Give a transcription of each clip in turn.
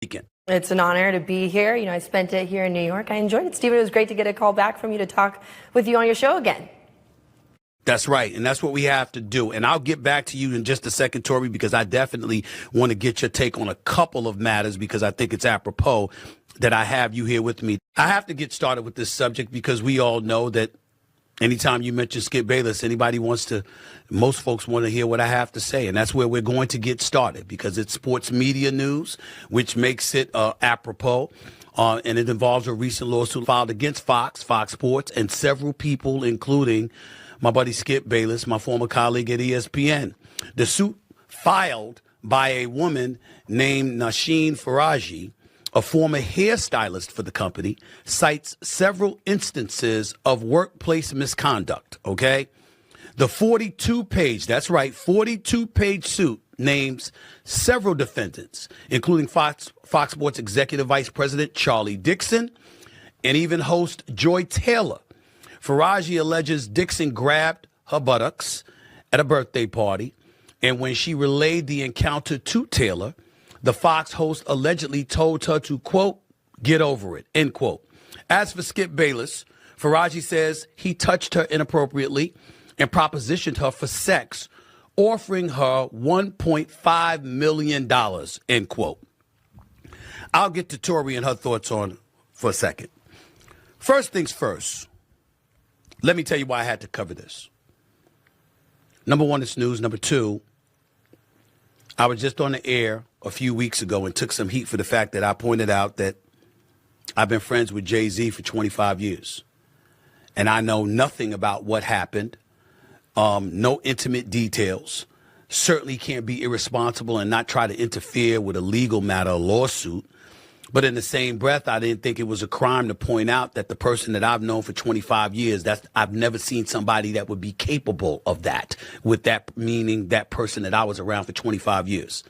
Weekend. It's an honor to be here. You know, I spent it here in New York. I enjoyed it. Stephen, it was great to get a call back from you to talk with you on your show again. That's right, and that's what we have to do. And I'll get back to you in just a second, Tori, because I definitely want to get your take on a couple of matters because I think it's apropos that I have you here with me. I have to get started with this subject because we all know that anytime you mention Skip Bayless, most folks want to hear what I have to say. And that's where we're going to get started because it's sports media news, which makes it apropos. And it involves a recent lawsuit filed against Fox Sports, and several people, including my buddy Skip Bayless, my former colleague at ESPN. The suit filed by a woman named Nashin Faraji, a former hairstylist for the company, cites several instances of workplace misconduct, okay? The 42-page, that's right, 42-page suit names several defendants, including Fox Sports Executive Vice President Charlie Dixon and even host Joy Taylor. Faraji alleges Dixon grabbed her buttocks at a birthday party, and when she relayed the encounter to Taylor, the Fox host allegedly told her to, quote, get over it, end quote. As for Skip Bayless, Faraji says he touched her inappropriately and propositioned her for sex, offering her $1.5 million, end quote. I'll get to Tori and her thoughts on for a second. First things first, let me tell you why I had to cover this. Number one, it's news. Number two, I was just on the air a few weeks ago and took some heat for the fact that I pointed out that I've been friends with Jay-Z for 25 years. And I know nothing about what happened, no intimate details. Certainly can't be irresponsible and not try to interfere with a legal matter, a lawsuit. But in the same breath, I didn't think it was a crime to point out that the person that I've known for 25 years, I've never seen somebody that would be capable of that, with that meaning that person that I was around for 25 years.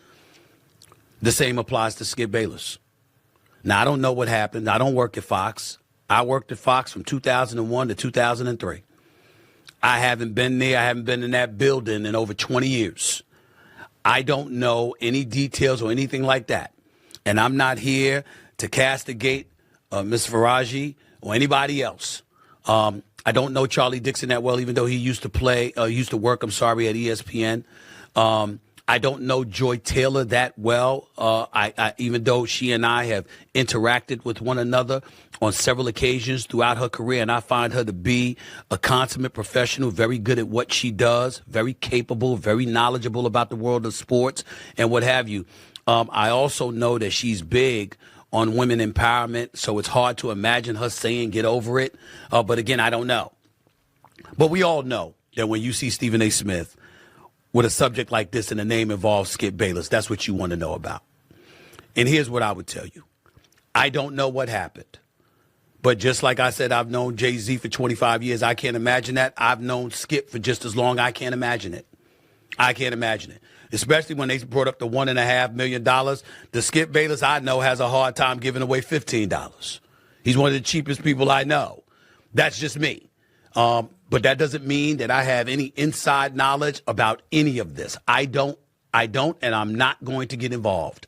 The same applies to Skip Bayless. Now, I don't know what happened. I don't work at Fox. I worked at Fox from 2001 to 2003. I haven't been there. I haven't been in that building in over 20 years. I don't know any details or anything like that. And I'm not here to castigate Ms. Faraji or anybody else. I don't know Charlie Dixon that well, even though he used to work at ESPN. I don't know Joy Taylor that well, even though she and I have interacted with one another on several occasions throughout her career, and I find her to be a consummate professional, very good at what she does, very capable, very knowledgeable about the world of sports and what have you. I also know that she's big on women empowerment, so it's hard to imagine her saying get over it. But again, I don't know. But we all know that when you see Stephen A. Smith with a subject like this and the name involves Skip Bayless, that's what you want to know about. And here's what I would tell you. I don't know what happened. But just like I said, I've known Jay-Z for 25 years. I can't imagine that. I've known Skip for just as long. I can't imagine it. I can't imagine it. Especially when they brought up the $1.5 million. The Skip Bayless I know has a hard time giving away $15. He's one of the cheapest people I know. That's just me. But that doesn't mean that I have any inside knowledge about any of this. I don't, and I'm not going to get involved.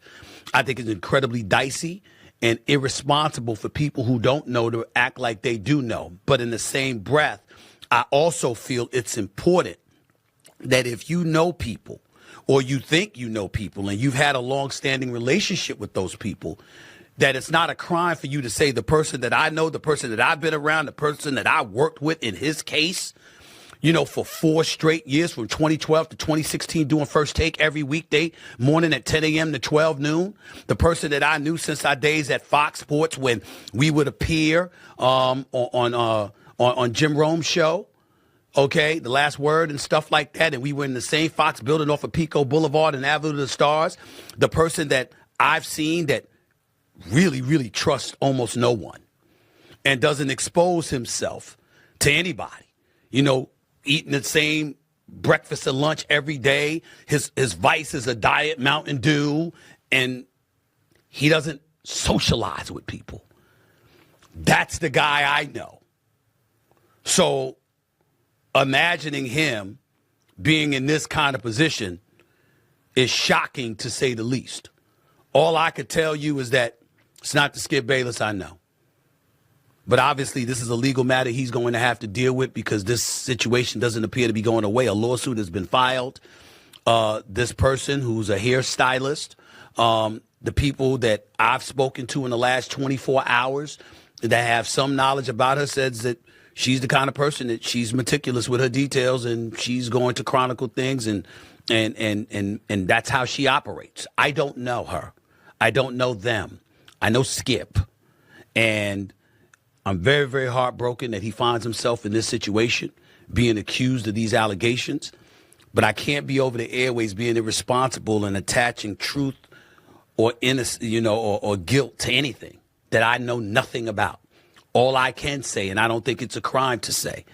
I think it's incredibly dicey and irresponsible for people who don't know to act like they do know. But in the same breath, I also feel it's important that if you know people or you think you know people and you've had a long-standing relationship with those people, that it's not a crime for you to say the person that I know, the person that I've been around, the person that I worked with in his case, you know, for 4 straight years from 2012 to 2016 doing First Take every weekday morning at 10 a.m. to 12 noon. The person that I knew since our days at Fox Sports when we would appear on Jim Rome's show. Okay, The Last Word and stuff like that. And we were in the same Fox building off of Pico Boulevard and Avenue of the Stars. The person that I've seen that really, really trusts almost no one and doesn't expose himself to anybody. You know, eating the same breakfast and lunch every day. His vice is a Diet Mountain Dew, and he doesn't socialize with people. That's the guy I know. So imagining him being in this kind of position is shocking, to say the least. All I could tell you is that it's not the Skip Bayless I know. But obviously, this is a legal matter he's going to have to deal with because this situation doesn't appear to be going away. A lawsuit has been filed. This person who's a hairstylist, the people that I've spoken to in the last 24 hours that have some knowledge about her says that she's the kind of person that she's meticulous with her details and she's going to chronicle things and that's how she operates. I don't know her. I don't know them. I know Skip. And I'm very, very heartbroken that he finds himself in this situation, being accused of these allegations. But I can't be over the airways being irresponsible and attaching truth or innocence, or guilt to anything that I know nothing about. All I can say, and I don't think it's a crime to say,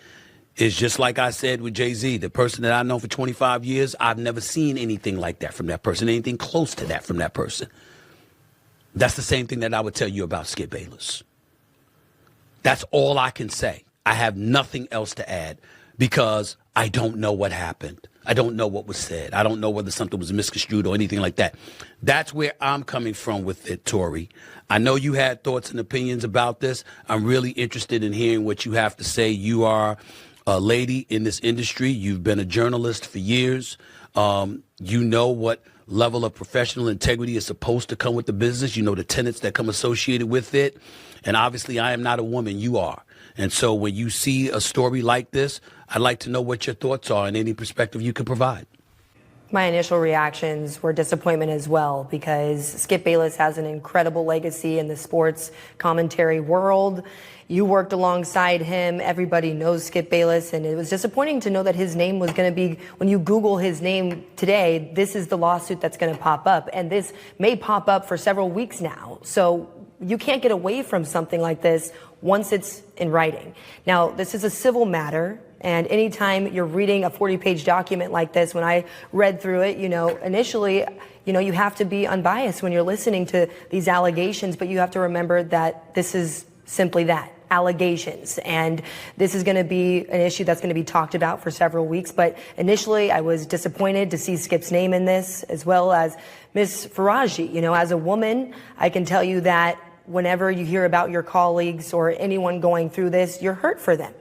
is just like I said with Jay-Z, the person that I've known for 25 years, I've never seen anything like that from that person, anything close to that from that person. That's the same thing that I would tell you about Skip Bayless. That's all I can say. I have nothing else to add because I don't know what happened. I don't know what was said. I don't know whether something was misconstrued or anything like that. That's where I'm coming from with it, Tori. I know you had thoughts and opinions about this. I'm really interested in hearing what you have to say. You are a lady in this industry. You've been a journalist for years. You know what level of professional integrity is supposed to come with the business. You know the tenets that come associated with it. And obviously, I am not a woman. You are. And so when you see a story like this, I'd like to know what your thoughts are and any perspective you can provide. My initial reactions were disappointment as well, because Skip Bayless has an incredible legacy in the sports commentary world. You worked alongside him. Everybody knows Skip Bayless, and it was disappointing to know that his name was going to be, when you Google his name today, this is the lawsuit that's going to pop up, and this may pop up for several weeks now. So you can't get away from something like this once it's in writing. Now, this is a civil matter, and anytime you're reading a 40-page document like this, when I read through it, initially, you have to be unbiased when you're listening to these allegations, but you have to remember that this is simply that, allegations. And this is going to be an issue that's going to be talked about for several weeks. But initially, I was disappointed to see Skip's name in this, as well as Ms. Faraji. As a woman, I can tell you that whenever you hear about your colleagues or anyone going through this, you're hurt for them,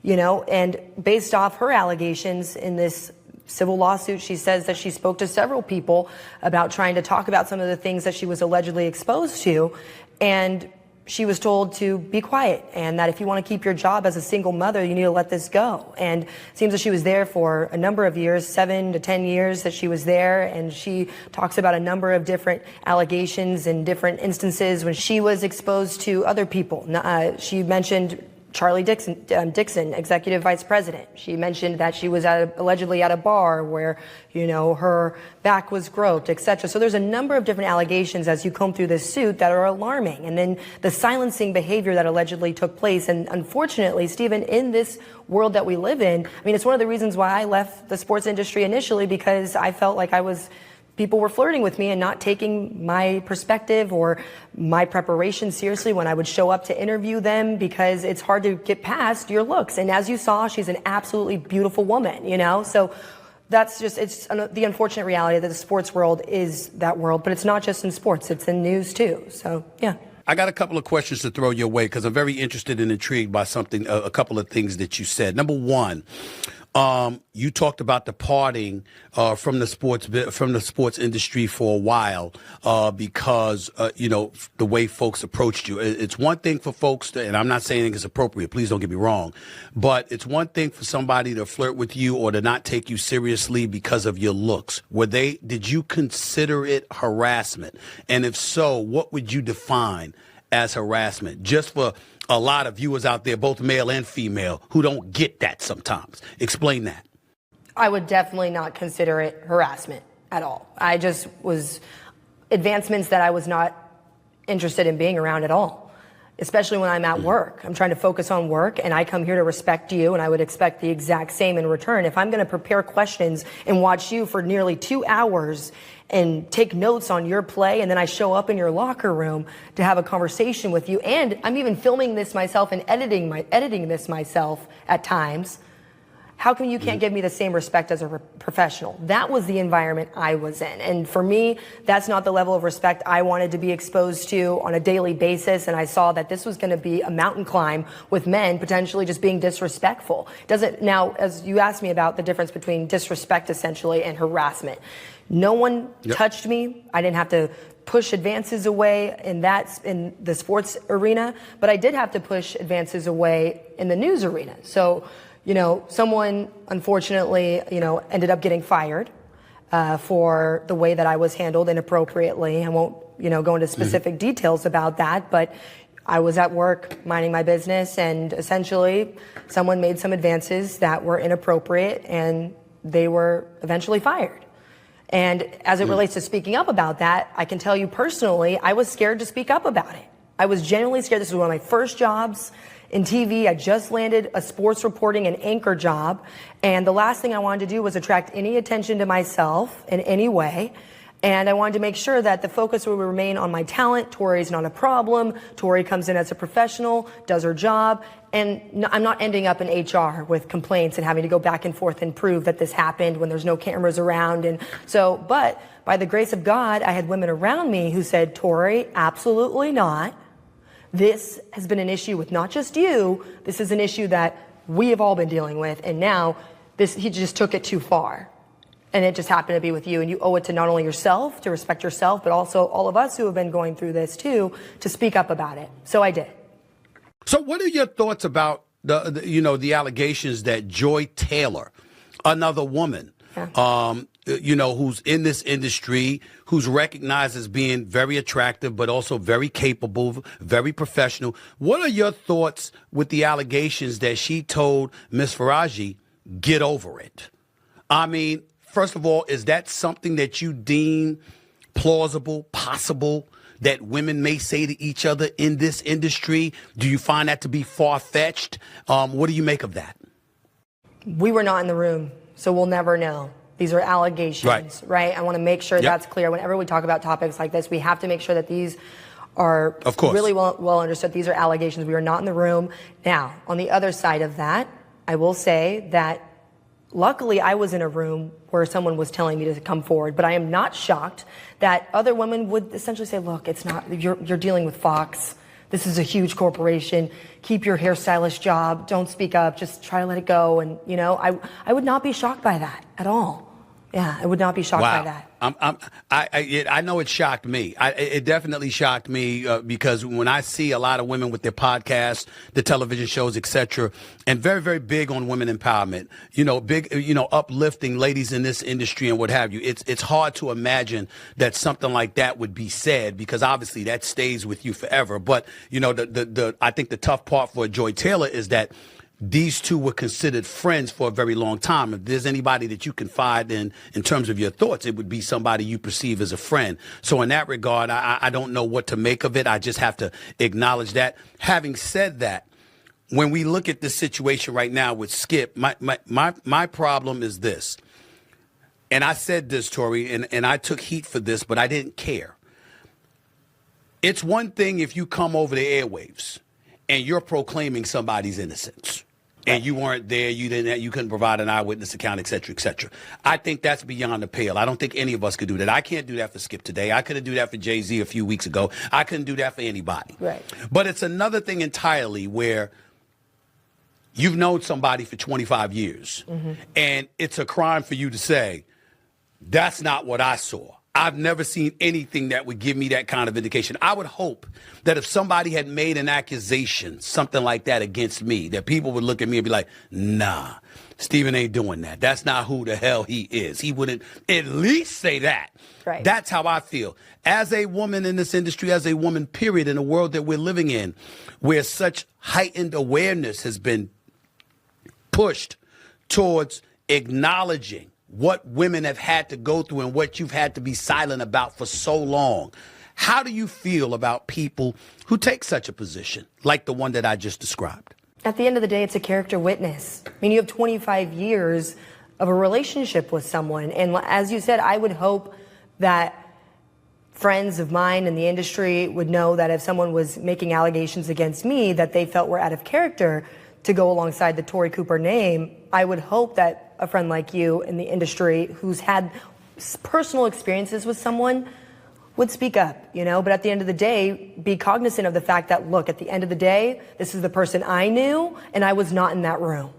and based off her allegations in this civil lawsuit, she says that she spoke to several people about trying to talk about some of the things that she was allegedly exposed to, and she was told to be quiet, and that if you want to keep your job as a single mother, you need to let this go. And it seems that she was there for a number of years, 7 to 10 years that she was there, and she talks about a number of different allegations and different instances when she was exposed to other people. She mentioned Charlie Dixon, executive vice president. She mentioned that she was allegedly at a bar where, her back was groped, etc. So there's a number of different allegations as you comb through this suit that are alarming. And then the silencing behavior that allegedly took place. And unfortunately, Stephen, in this world that we live in, it's one of the reasons why I left the sports industry initially, because I felt like people were flirting with me and not taking my perspective or my preparation seriously when I would show up to interview them, because it's hard to get past your looks. And as you saw, she's an absolutely beautiful woman, So that's it's the unfortunate reality that the sports world is that world. But it's not just in sports, it's in news too. So, yeah. I got a couple of questions to throw your way because I'm very interested and intrigued by a couple of things that you said. Number one, you talked about departing from the sports industry for a while because the way folks approached you. It's one thing for folks to, and I'm not saying it's appropriate, please don't get me wrong, but it's one thing for somebody to flirt with you or to not take you seriously because of your looks. Did you consider it harassment? And if so, what would you define as harassment? Just for a lot of viewers out there, both male and female, who don't get that sometimes. Explain that. I would definitely not consider it harassment at all. I just was advancements that I was not interested in being around at all, especially when I'm at work. I'm trying to focus on work, and I come here to respect you, and I would expect the exact same in return. If I'm going to prepare questions and watch you for nearly 2 hours and take notes on your play, and then I show up in your locker room to have a conversation with you, and I'm even filming this myself and editing this myself at times, How come you can't give me the same respect as a professional? That was the environment I was in. And for me, that's not the level of respect I wanted to be exposed to on a daily basis. And I saw that this was going to be a mountain climb with men potentially just being disrespectful. Now, as you asked me about the difference between disrespect essentially and harassment, no one touched me. I didn't have to push advances away in the sports arena, but I did have to push advances away in the news arena. So, someone unfortunately, ended up getting fired for the way that I was handled inappropriately. I won't, go into specific details about that, but I was at work minding my business, and essentially someone made some advances that were inappropriate, and they were eventually fired. And as it relates to speaking up about that, I can tell you personally, I was scared to speak up about it. I was genuinely scared. This was one of my first jobs in TV. I just landed a sports reporting and anchor job. And the last thing I wanted to do was attract any attention to myself in any way. And I wanted to make sure that the focus would remain on my talent. Tori's not a problem. Tori comes in as a professional, does her job. And I'm not ending up in HR with complaints and having to go back and forth and prove that this happened when there's no cameras around. And so, but by the grace of God, I had women around me who said, Tori, absolutely not. This has been an issue with not just you. This is an issue that we have all been dealing with. And now he just took it too far. And it just happened to be with you. And you owe it to not only yourself, to respect yourself, but also all of us who have been going through this too, to speak up about it. So I did. So what are your thoughts about the allegations that Joy Taylor, another woman, who's in this industry, who's recognized as being very attractive, but also very capable, very professional. What are your thoughts with the allegations that she told Ms. Faraji, get over it? I mean, first of all, is that something that you deem plausible, possible, that women may say to each other in this industry? Do you find that to be far-fetched? What do you make of that? We were not in the room, so we'll never know. These are allegations, right? I want to make sure that's clear. Whenever we talk about topics like this, we have to make sure that these are really well understood. These are allegations. We are not in the room. Now, on the other side of that, I will say that luckily I was in a room where someone was telling me to come forward, but I am not shocked that other women would essentially say, look, it's not, you're dealing with Fox. This is a huge corporation. Keep your hairstylist job. Don't speak up. Just try to let it go. And, I would not be shocked by that at all. Yeah, I would not be shocked by that. I know it shocked me. It definitely shocked me because when I see a lot of women with their podcasts, the television shows, etc., and very, very big on women empowerment, uplifting ladies in this industry and what have you. It's hard to imagine that something like that would be said because obviously that stays with you forever. But I think the tough part for Joy Taylor is that these two were considered friends for a very long time. If there's anybody that you confide in terms of your thoughts, it would be somebody you perceive as a friend. So in that regard, I don't know what to make of it. I just have to acknowledge that. Having said that, when we look at this situation right now with Skip, my problem is this. And I said this, Tori, and I took heat for this, but I didn't care. It's one thing if you come over the airwaves and you're proclaiming somebody's innocence. And you weren't there, you couldn't provide an eyewitness account, et cetera, et cetera. I think that's beyond the pale. I don't think any of us could do that. I can't do that for Skip today. I couldn't do that for Jay-Z a few weeks ago. I couldn't do that for anybody. Right. But it's another thing entirely where you've known somebody for 25 years, and it's a crime for you to say, that's not what I saw. I've never seen anything that would give me that kind of indication. I would hope that if somebody had made an accusation, something like that against me, that people would look at me and be like, nah, Stephen ain't doing that. That's not who the hell he is. He wouldn't at least say that. Right. That's how I feel. As a woman in this industry, as a woman, period, in the world that we're living in, where such heightened awareness has been pushed towards acknowledging what women have had to go through and what you've had to be silent about for so long. How do you feel about people who take such a position, like the one that I just described? At the end of the day, it's a character witness. I mean, you have 25 years of a relationship with someone. And as you said, I would hope that friends of mine in the industry would know that if someone was making allegations against me that they felt were out of character, to go alongside the Tori Cooper name, I would hope that a friend like you in the industry who's had personal experiences with someone would speak up, but at the end of the day, be cognizant of the fact that, look, at the end of the day, this is the person I knew and I was not in that room.